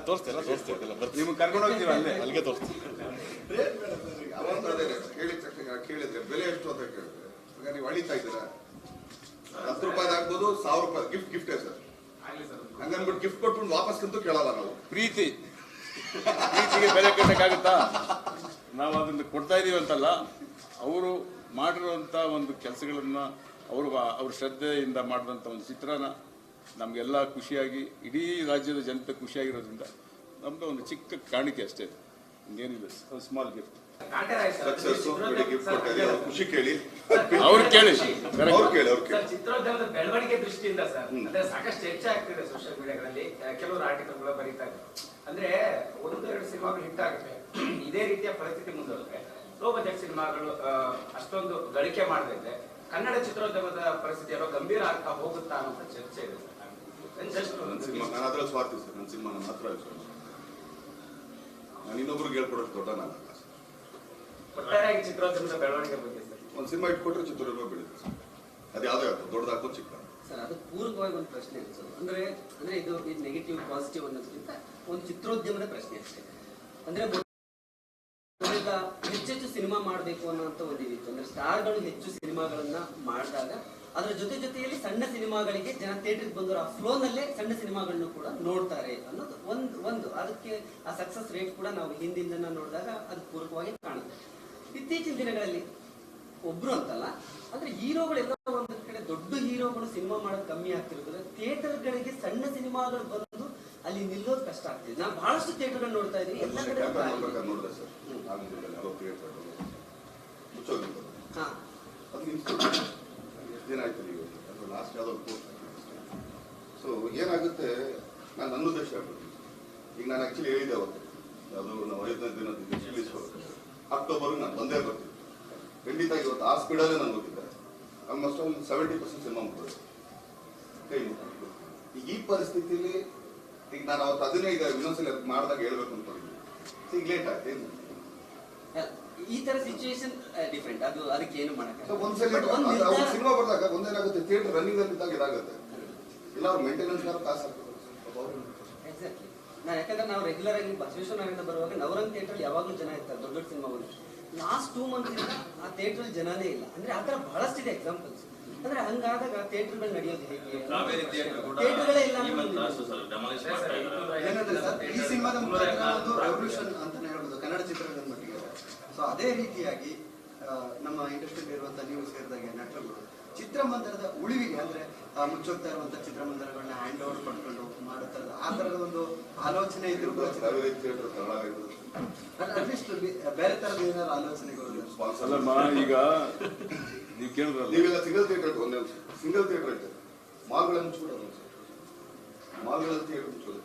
ತೋರಿಸ್ತೇನೆ ನಿಮ್ಗೆ ಕರ್ಕೊಂಡು ಹೋಗ್ತೀವಿ ಅಲ್ಲಿಗೆ ತೋರಿಸ್ತೀವಿ. ಕೇಳಿದ್ರೆ ಬೆಲೆ ಎಷ್ಟು ಅಂತ ಕೇಳಿದ್ರೆ ಈಗ ನೀವು ಅಳಿತಾ ಇದ್ದೀರಾ, 10 ರೂಪಾಯಿ ಆಗ್ಬೋದು, 1000 ರೂಪಾಯಿ ಗಿಫ್ಟೇ ಸರ್. ಹಂಗನ್ಬಿಟ್ಟು ಗಿಫ್ಟ್ ಕೊಟ್ಬಿಟ್ಟು ವಾಪಸ್ಗಂತೂ ಕೇಳಲ್ಲ ನಾವು. ಪ್ರೀತಿಗೆ ಬೆಲೆ ಕಟ್ಟಕ್ಕಾಗುತ್ತಾ? ನಾವು ಅದನ್ನು ಕೊಡ್ತಾ ಇದೀವಿ ಅಂತಲ್ಲ, ಅವರು ಮಾಡಿರುವಂಥ ಒಂದು ಕೆಲಸಗಳನ್ನ ಅವ್ರ ಶ್ರದ್ಧೆಯಿಂದ ಮಾಡಿದಂಥ ಒಂದು ಚಿತ್ರನ ನಮಗೆಲ್ಲ ಖುಷಿಯಾಗಿ ಇಡೀ ರಾಜ್ಯದ ಜನತೆ ಖುಷಿಯಾಗಿರೋದ್ರಿಂದ ನಮ್ದು ಒಂದು ಚಿಕ್ಕ ಕಾಣಿಕೆ ಅಷ್ಟೇ, ಇನ್ನೇನಿಲ್ಲ, ಸ್ಮಾಲ್ ಗಿಫ್ಟ್. ಖುಷಿ ಕೇಳಿ, ಅವ್ರು ಕೇಳಿ. ಚಿತ್ರೋದ್ಯಮದ ಬೆಳವಣಿಗೆ ದೃಷ್ಟಿಯಿಂದ ಸರ್ ಅಂದ್ರೆ ಸಾಕಷ್ಟು ಹೆಚ್ಚಾಗ್ತಿದೆ ಸೋಷಿಯಲ್ ಮೀಡಿಯಾಗಳಲ್ಲಿ. ಕೆಲವರು ಆರ್ಟಿಕಲ್ಗಳು ಬರೀತಾರೆ ಅಂದ್ರೆ 1-2 ಸಿನಿಮಾಗಳು ಹಿಟ್ ಆಗುತ್ತೆ, ಇದೇ ರೀತಿಯ ಪರಿಸ್ಥಿತಿ ಮುಂದುವರೆದ್ರೆ ಲೋ ಬಜೆಟ್ ಸಿನಿಮಾಗಳು ಅಷ್ಟೊಂದು ಗಳಿಕೆ ಮಾಡದಿದ್ರೆ ಕನ್ನಡ ಚಿತ್ರೋದ್ಯಮದ ಪರಿಸ್ಥಿತಿ ಏನೋ ಗಂಭೀರ ಆಗ್ತಾ ಹೋಗುತ್ತಾ ಅನ್ನೋ ಚರ್ಚೆ ಇದೆ ಸರ್. ನಾನು ಅದ್ರಲ್ಲಿ ಸ್ವಾರ್ಥ ಸರ್, ನನ್ನ ಸಿನಿಮಾ ನನ್ನ ಹತ್ರ ನಾನು ಇನ್ನೊಬ್ರಿಗೆ ಹೇಳ್ಕೊಡೋದು ದೊಡ್ಡ ನಾನು. ಒಟ್ಟಾರೆಯಾಗಿ ಚಿತ್ರೋದ್ಯಮದ ಬೆಳವಣಿಗೆ ಬಗ್ಗೆ ಸರ್ ಒಂದು ಸಿನಿಮಾ ಇಟ್ಕೊಟ್ರೆ ಚಿತ್ರೋದ್ಯಮ ಬೆಳೀತದೆ ಸರ್. ಅದು ಯಾವುದೇ ಆಗ್ತದೆ, ದೊಡ್ಡದಾಗ್ತದೆ ಚಿಕ್ಕ ಸರ್. ಅದು ಪೂರಕವಾಗಿ ಒಂದು ಪ್ರಶ್ನೆ ಇದೆ ಸರ್. ಅಂದ್ರೆ ಇದು ನೆಗೆಟಿವ್ ಪಾಸಿಟಿವ್ ಅನ್ನೋದ್ರಿಂದ ಒಂದು ಚಿತ್ರೋದ್ಯಮದ ಪ್ರಶ್ನೆ ಅಷ್ಟೇ. ಅಂದ್ರೆ ಹೆಚ್ಚೆಚ್ಚು ಸಿನಿಮಾ ಮಾಡಬೇಕು ಅನ್ನೋಂಥ ಒಂದು ಇದಿತ್ತು. ಅಂದ್ರೆ ಸ್ಟಾರ್ಗಳು ಹೆಚ್ಚು ಸಿನಿಮಾಗಳನ್ನ ಮಾಡಿದಾಗ ಅದರ ಜೊತೆಯಲ್ಲಿ ಸಣ್ಣ ಸಿನಿಮಾಗಳಿಗೆ ಜನ ಥಿಯೇಟರ್ಗೆ ಬಂದವರು ಆ ಫ್ಲೋನಲ್ಲೇ ಸಣ್ಣ ಸಿನಿಮಾಗಳನ್ನು ಕೂಡ ನೋಡ್ತಾರೆ ಅನ್ನೋದು ಒಂದು ಅದಕ್ಕೆ ಆ ಸಕ್ಸಸ್ ರೇಟ್ ಕೂಡ ನಾವು ಹಿಂದಿಂದ ನೋಡಿದಾಗ ಅದು ಪೂರಕವಾಗಿ ಕಾಣುತ್ತೆ. ಇತ್ತೀಚಿನ ದಿನಗಳಲ್ಲಿ ಒಬ್ರು ಅಂತಲ್ಲ, ಅಂದ್ರೆ ಹೀರೋಗಳೆಲ್ಲ ಒಂದು ಕಡೆ ದೊಡ್ಡ ಹೀರೋಗಳು ಸಿನಿಮಾ ಮಾಡೋದು ಕಮ್ಮಿ ಆಗ್ತಿರೋದ್ರೆ ಥಿಯೇಟರ್ಗಳಿಗೆ ಸಣ್ಣ ಸಿನಿಮಾಗಳು ಬಂದು ಅಲ್ಲಿ ನಿಲ್ಲೋದು ಕಷ್ಟ ಆಗ್ತಿದೆ. ನಾವು ಬಹಳಷ್ಟು ಥಿಯೇಟರ್ಗಳು ನೋಡ್ತಾ ಇದ್ದೀವಿ, ಎಲ್ಲ ಕಡೆ ನೋಡಿದೆ ಸರ್. ಏನಾಯ್ತು ನೀವು ಲಾಸ್ಟ್ ಯಾವ್ದೋ ಸೊ ಏನಾಗುತ್ತೆ, ನಾನು ನನ್ನ ಉದ್ದೇಶ ಆಗ್ಬಿಡ್ತೀನಿ. ಈಗ ನಾನು ಆಕ್ಚುಲಿ ಹೇಳಿದೆ ಅವತ್ತು, ಅದು ನಾವು 5ನೇ ದಿನ ರಿಲೀಸ್ ಅಕ್ಟೋಬರ್ಗೆ ನಾನು ಬಂದೇ ಬರ್ತೀನಿ. ಖಂಡಿತ ಇವತ್ತು ಆ ಸ್ಪೀಡಲ್ಲೇ ನಾನು ಹೋಗಿದ್ದೆ. ಆಲ್ಮೋಸ್ಟ್ ಒಂದು 70% ಸಿನಿಮಾ ಮುಗಿದು ಕೈ ಮುಗಿದು. ಈಗ ಈ ಪರಿಸ್ಥಿತಿಲಿ ಈಗ ನಾನು ಅವತ್ತು ಅದನ್ನೇ ಈಗ ಇನ್ನೊಂದ್ಸಲ ಮಾಡಿದಾಗ ಹೇಳ್ಬೇಕು ಅನ್ಕೊಂಡಿದ್ದೀನಿ. ಈಗ ಲೇಟ್ ಆಯ್ತು. ಏನು ಈ ತರ ಸಿಚುವೇಶನ್ ಡಿಫ್ರೆಂಟ್, ಅದು ಅದಕ್ಕೆ ಏನು ಮಾಡಕ್ಕೆ ಒಂದ್ಸಲ ಸಿನಿಮಾ ಬರ್ದಾಗ ಒಂದೇನಾಗುತ್ತೆ, ಥಿಯೇಟರ್ ರನ್ನಿಂಗ್ ಅಲ್ಲಿ ಇದ್ದಾಗ ಇದಾಗುತ್ತೆ, ಇಲ್ಲ ಅವ್ರು ಮೇಂಟೆನೆನ್ಸ್ ಕಾಸು ಹಾಕ್ತಾರೆ. ಎಕ್ಸಾಕ್ಟ್ಲಿ. ಯಾಕಂದ್ರೆ ನಾವು ರೆಗ್ಯುಲರ್ ಆಗಿ ಬಸವೇಶ್ವರ ನಗರದಿಂದ ಬರುವಾಗ ನವರಂಗ್ ಥಿಯೇಟರ್ ಯಾವಾಗಲೂ ಜನ ಇರ್ತಾರೆ. ದೊಡ್ಡ ಸಿನಿಮಾ ಬಂದು ಲಾಸ್ಟ್ 2 months ಇಂದ ಆ ಥಿಯೇಟರ್ ಜನನೇ ಇಲ್ಲ. ಅಂದ್ರೆ ಆ ತರ ಬಹಳಷ್ಟಿದೆ ಎಕ್ಸಾಂಪಲ್ಸ್. ಅಂದ್ರೆ ಹಂಗಾದಾಗ ಥಿಯೇಟರ್ಗಳು ನಡೆಯೋದು ಹೇಗೆ? ಥಿಯೇಟರ್ಗಳೇ ಇಲ್ಲ. ಈ ಸಿನಿಮಾದ ಒಂದು ರೆವಲ್ಯೂಷನ್ ಅಂತಾನೆ ಹೇಳ್ಬೋದು ಕನ್ನಡ ಚಿತ್ರರಂಗದ ಮಟ್ಟಿಗೆ. ಸೊ ಅದೇ ರೀತಿಯಾಗಿ ನಮ್ಮ ಇಂಡಸ್ಟ್ರಿಯಲ್ಲಿ ಇರುವಂತಹ ನೀವು ಸೇರಿದಾಗ ನಟರುಗಳು ಚಿತ್ರಮಂದಿರದ ಉಳಿವಿಗೆ ಅಂದ್ರೆ ಮುಚ್ಚೋಗ್ತಾ ಇರುವಂತಹ ಚಿತ್ರಮಂದಿರಗಳನ್ನ ಹ್ಯಾಂಡ್ ಓವರ್ ಪಡ್ಕೊಂಡು ಮಾಡುತ್ತಾರೆ. ಆ ತರದ ಒಂದು ಆಲೋಚನೆ ಇದ್ರು ಅಟ್ಲೀಸ್ಟ್ ಬೇರೆ ತರದ ಏನಾದ್ರು ಆಲೋಚನೆಗಳು. ಈಗ ನೀವು ಕೇಳಿದ್ರಲ್ಲ, ನೀವೆಲ್ಲ ಸಿಂಗಲ್ ಥಿಯೇಟರ್, ಒಂದೇ ಸಿಂಗಲ್ ಥಿಯೇಟರ್ ಐತೆ, ಮಾಲ್ಗಳನ್ನು ಮುಚ್ಚಿಬಿಡೋದು, ಮಾಲ್ಗಳಲ್ಲಿ ಥಿಯೇಟರ್ ಮುಚ್ಚೋದು.